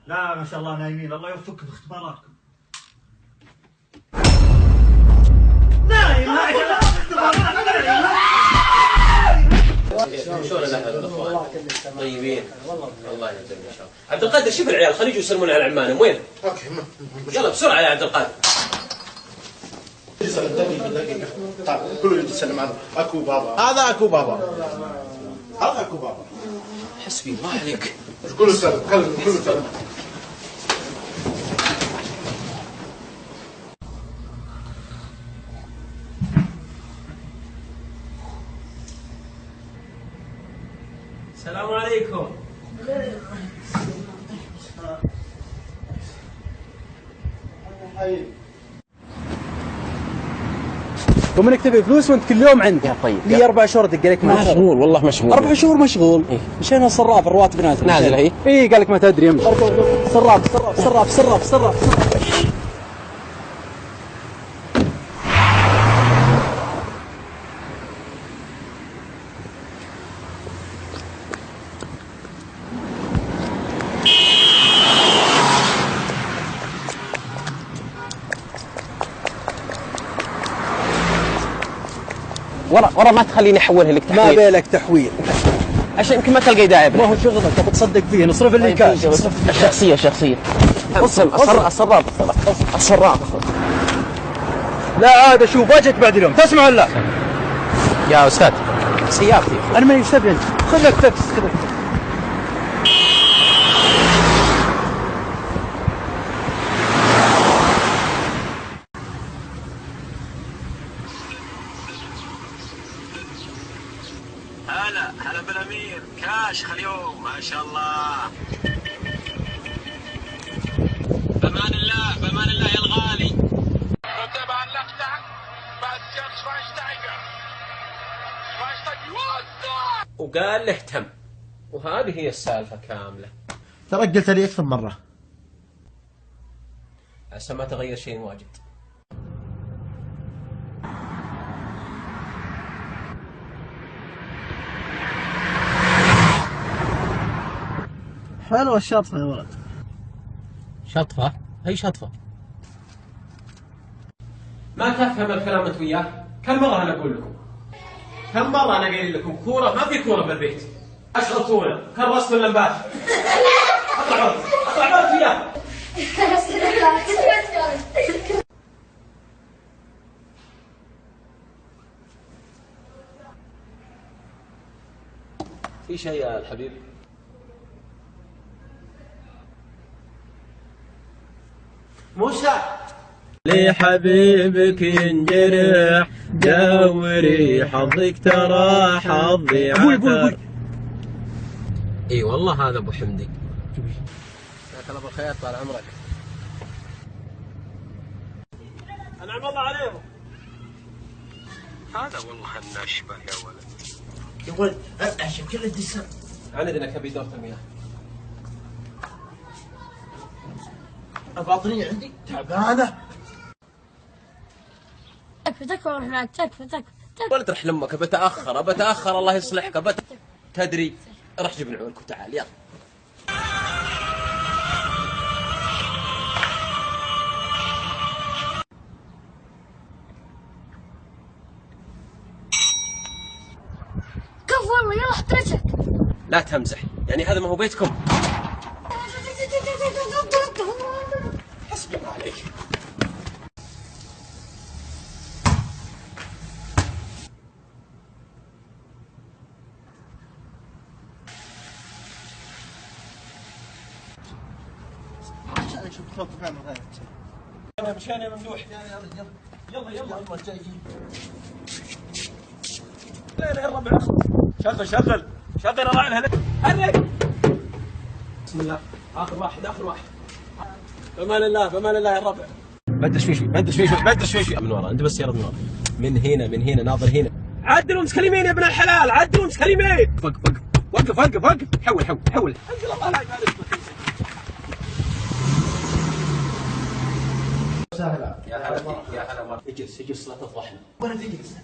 لا ما شاء الله نايمين، الله يوفقكم في اختباراتكم. نايم شلون الاخوان؟ طيبين؟ الله يجزاك ان شاء الله. عبد القادر شوف العيال خليهم يجوا يسلمون على عمانهم وين؟ اوكي يلا بسرعه يا عبد القادر. دقيقة طيب كله يجي يسلم على اكو بابا. هذا اكو بابا. هذا اكو بابا. حسبي الله عليك. كله سلم كله سلم. السلام عليكم. ومنك تبي فلوس وانت كل يوم عندي. طيب لي 4 شهور ادق عليك مشغول والله مشغول. 4 شهور مشغول. إيه؟ مشينا الصراف الرواتب نازل هي؟ اي قال لك ما تدري يمشي. صراف. ورا ما تخليني احولها لك تحويل. ما بالك تحويل عشان يمكن ما تلقى داعي. ما هو شغلك تبي تصدق فيه. نصرف اللي كاش. الشخصية الصراف. لا عاد اشوف اجك بعد اليوم تسمع ولا يا استاذ سيارتي. انا ما يستبين. خذك تاكس كذا. هلا بالامير كاشخ اليوم ما شاء الله. بامان الله يا الغالي. وقال له اهتم، وهذه هي السالفه كامله. ترى قلت لي اكثر مره عشان ما تغير شيء واجد. حلوه الشطفه يا ولد. شطفه؟ اي شطفه؟ ما تفهم الكلام انت وياه؟ كم مره انا اقول لكم؟ كم مره انا قايل لكم كوره؟ ما في كوره بالبيت. اشغلتونا كرست اللمبات. اطلع برا وياه. في شيء يا الحبيب؟ موسى لحبيبك ينجرح دوري حظك ترى حظي عثر. اي والله هذا ابو حمدي. جزاك الله بالخير طال عمرك. انعم الله عليهم. هذا والله النشبه يا ولد. يا ولد عشان كل الدسم. عندي انك ابي دورة المياه. الباطنية عندي تعبانة. تكفى واروح معك. تكفى. ولا تروح لامك. بتاخر الله يصلحك. تدري روح جيب نعولك وتعال يلا. كفو والله يلا حط رجلك. لا تمزح، يعني هذا ما هو بيتكم؟ حسبي الله عليك. مشان يا ممدوح. يلا جايين. لا يا الربع شغل الراعي هذا. حرك. بسم الله. اخر واحد. بمان الله يا الربع. بدر شوي من ورا. انت بس يلا من ورا. من هنا ناظر هنا. عدل وامسك اليمين يا ابن الحلال. وقف. حول. انزل الله لا يبارك لك. يا هلا اجلس لا تفضحنا. ولد اجلس.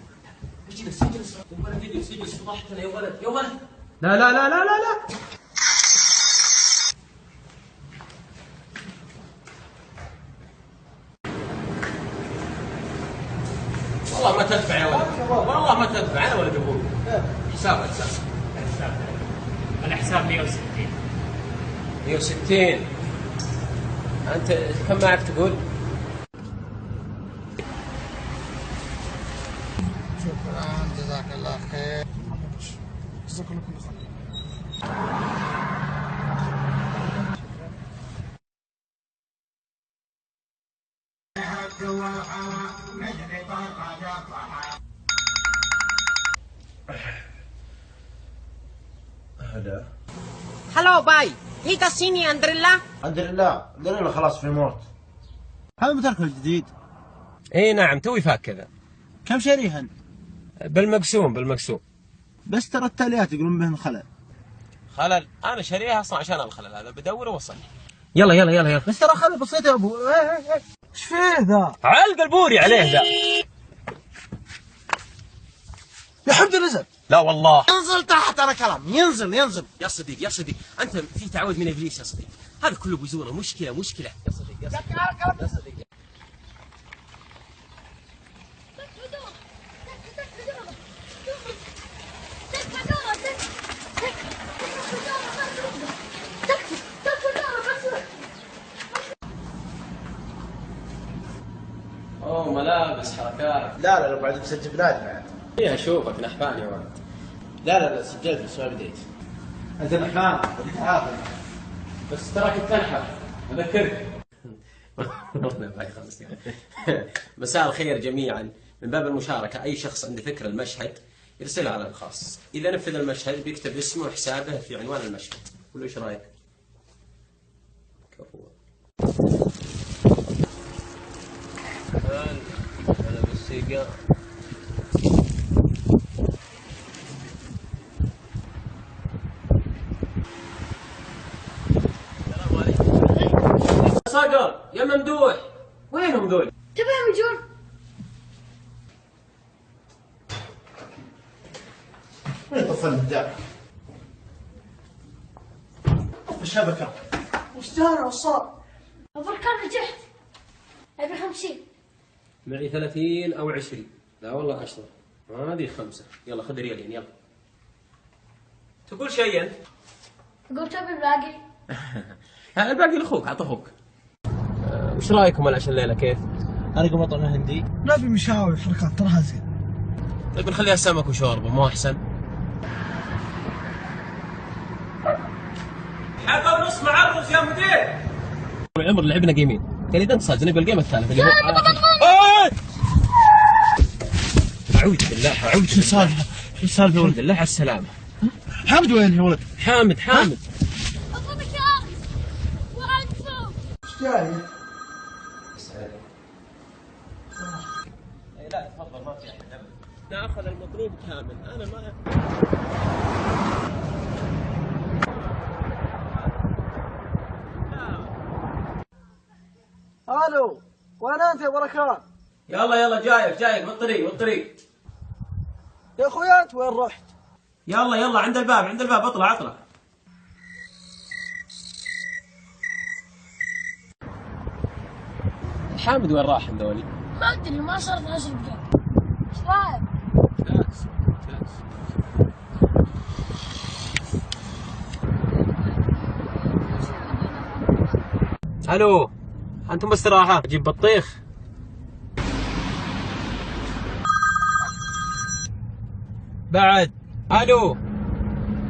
الولد يجلس فضحتنا يا ولد. لا والله ما تدفع انا ولا ابوي. حساب الحساب 160. 160. انت كم معك تقول؟ شكرا جزاك الله خير. جزاك الله كل خير. Hello, bye. Hita sini Andrilla. الحمد لله خلاص في موت. هذا موتوركم الجديد؟ اي نعم توي فاك كذا. كم شاريهن؟ بالمقسوم. بس ترى التاليات يقولون بهن خلل. انا شاريها اصلا عشان الخلل هذا، بدور واوصل. يلا بس ترى خلل بسيط يا ابو. ايش فيه ذا؟ علق البوري عليه ذا. يا حمد نزل. لا والله ينزل تحت على كلام، ينزل يا صديق انت في تعود من ابليس يا صديق. هذا كله بيزوره مشكله يا صديق. اوه ملابس حركات. لا بعد مسجل بلاد بعد. ايه اشوفك نحفان يا ولد. لا سجلت بس ما بديت. انت نحفان بس تراك تنحف اذكرك. مساء الخير جميعا. من باب المشاركة أي شخص عنده فكرة المشهد يرسلها على الخاص. إذا نفذ المشهد بيكتب اسمه وحسابه في عنوان المشهد. قول له إيش رأيك؟ كفو. هلا بالسيجار. السلام عليكم. صقر يا ممدوح، وينهم ذول؟ تبعهم يجون. وين طفل البداع؟ طف الشبكة. وش دار وصار؟ البركان نجحت. ابي 50. معي 30 أو 20. لا والله 10. هذه 5. يلا خذ ريالين يلا. تقول شيء أنت؟ قلت ابي الباقي. الباقي لأخوك، عط أخوك. وش رأيكم العشاء الليلة كيف؟ انا قبل مطعم هندي. لا في مشاوي حركات تراها زين. طيب نخليها سمك وشوربة مو أحسن؟ حبة ونص مع الرز يا مدير. العمر لعبنا جيمين. قال لي ده انتصار نبغى الجيم الثالث اللي هو أعوذ بالله شو السالفة؟ الحمد لله على السلامة. حامد وين يا ولد؟ حامد اضربك يا اخي. وعنفو. ايش جاي؟ لا تفضل ما في أحد أبدا. ناخذ المطلوب كامل. أنا ما الو وين انت يا بركات؟ يلا جايك بالطريق. يا اخوي انت وين رحت؟ يلا عند الباب اطلع. حامد وين راح ذولي؟ ما ادري ما صارت 10 دقائق. ايش رايك؟ كاس. الو انتم باستراحة اجيب بطيخ. بعد الو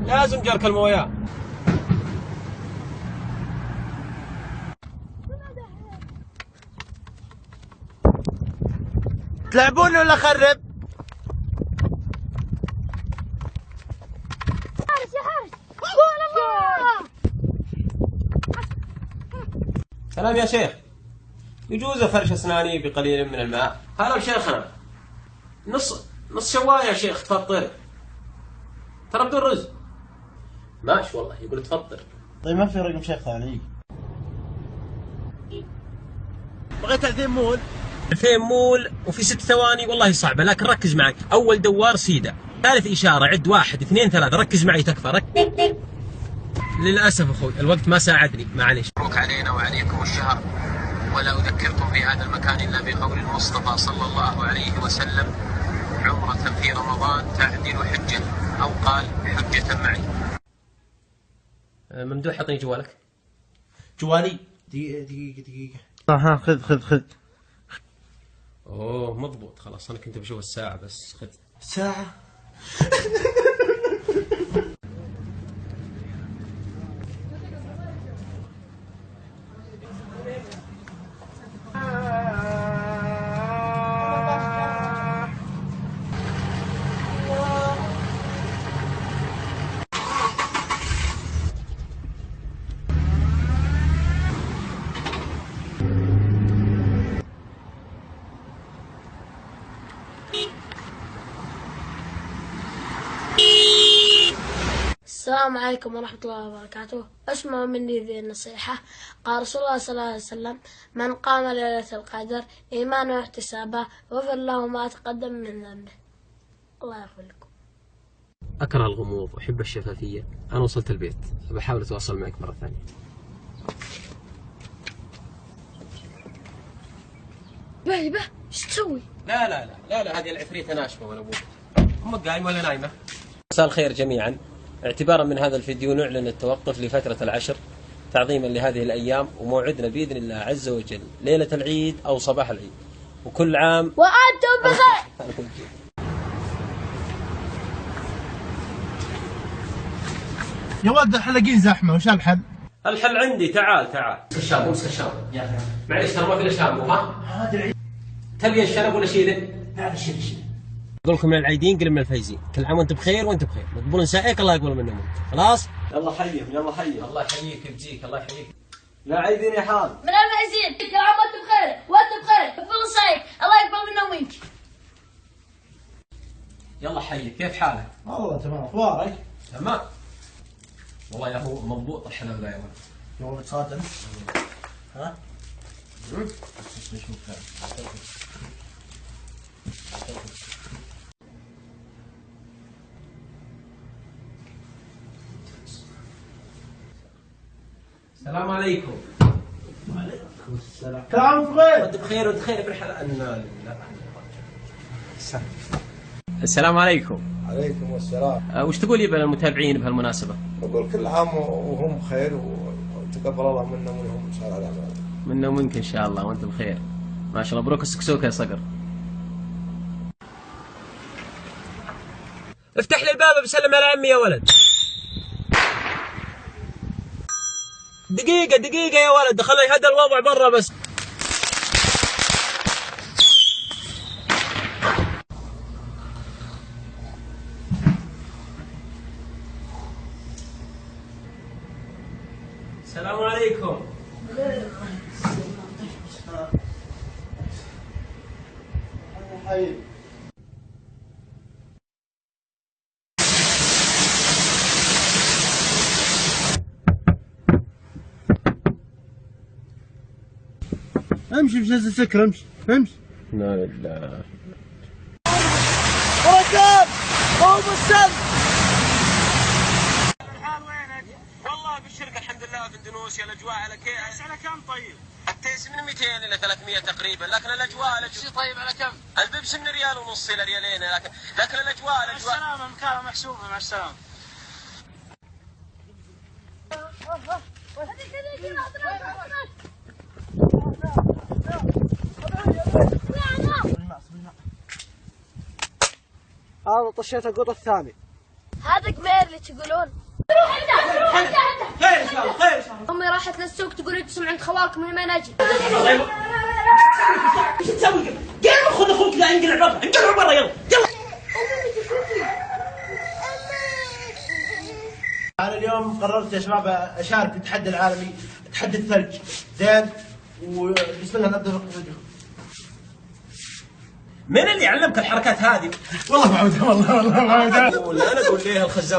لازم جرك المويه. تلعبون ولا خرب؟ حارس يا حارس. جول الله. سلام يا شيخ. يجوز فرش اسناني بقليل من الماء؟ هلا بشيخنا. نص شوايه يا شيخ تفطر. ترى بدون رز. ماشي والله يقول تفطر. طيب ما في رقم شيخ ثاني؟ بغيت 2000 مول. 2000 مول وفي 6 ثواني والله صعبه، لكن ركز معي. اول دوار سيده، ثالث اشاره عد 1 2 3. ركز معي تكفى. للاسف اخوي الوقت ما ساعدني معليش. مبروك علينا وعليكم الشهر، ولا اذكركم في هذا المكان الا بقول المصطفى صلى الله عليه وسلم: عمر عمرة في رمضان تعدل حجة، أو قال حجة معي. ممدوح اعطيني جوالك. جوالي دقيقة. ها خذ. اوه مضبوط، خلاص انا كنت بشوف الساعة بس خذ. ساعة. السلام عليكم ورحمة الله وبركاته. اسمعوا مني ذي النصيحة. قال رسول الله صلى الله عليه وسلم: من قام ليلة القدر إيمانا واحتسابا غفر له ما تقدم من ذنبه. الله يغفر لكم. أكره الغموض وأحب الشفافية. أنا وصلت البيت، بحاول أتواصل معك مرة ثانية. به ايش تسوي؟ لا هذه العفريتة ناشفة وأنا أبوك. أمك قايمة ولا نايمة؟ مساء الخير جميعا. اعتبارا من هذا الفيديو نعلن التوقف لفترة العشر تعظيما لهذه الأيام، وموعدنا بإذن الله عز وجل ليلة العيد أو صباح العيد، وكل عام وأنتم بخير. يا ولد الحلاقين زحمة، وش الحل؟ الحل عندي. تعال امسك الشام. معليش ترى ما في الا شامبو. هذا العيد. تبي الشنب ولا شيله؟ لا شيل. اقول لكم من العيدين قبل من الفايزين، كل عام وانت بخير وانت بخير، مقبول نسائك الله يقبل منهم. خلاص؟ يلا حيهم. الله يحييك يجزيك، الله يحييك. لا عيدين يا حال. من المعزين كل عام وأنتم بخير وأنتم بخير، قبل نسائك الله يقبل منا ومنك. يلا حيك، كيف حالك؟ والله تمام. اخبارك؟ تمام. والله يا هو مضبوط الحلال ذا يا ولد. يوم تصادم. ها؟ السلام عليكم. وعليكم السلام. كل عام وانت بخير. وانت بخير وانت بخير بالحلال. السلام عليكم. عليكم السلام. وش تقول يا المتابعين بهالمناسبة؟ أقول كل عام وهم بخير وتقبل الله منا ومنهم إن شاء الله الأعمال. منا ومنك إن شاء الله وأنت بخير. ما شاء الله، مبروك السكسوكة يا صقر. افتح لي الباب بسلم على عمي يا ولد. دقيقة يا ولد، خلي هذا الوضع برا بس. السلام عليكم. امشي بجهاز السكر. امشي. لا لله. ركاب قوم السلم. الحال وينك؟ والله بالشركة الحمد لله في اندونيسيا. الاجواء على كيف؟ على كم طيب؟ التيس من 200 الى 300 تقريبا، لكن الاجواء طيب على كم؟ البيبس من ريال ونص الى ريالين، لكن الاجواء مع السلامة. مكالمة محسوبة. مع السلامة. هذا طشيت القط الثاني. هذا قمير اللي تقولون. خير ان شاء الله. امي راحت للسوق تقول انتم عند خوالكم لما نجي. ايش تسوي؟ قل خذ اخوك لا انقلع برا يلا. انا اليوم قررت يا شباب اشارك في التحدي العالمي، تحدي الثلج. زين، وبسم الله نبدا بالفيديو. من اللي علمك الحركات هذه؟ والله ما عودها. انا اقول ليه الخزان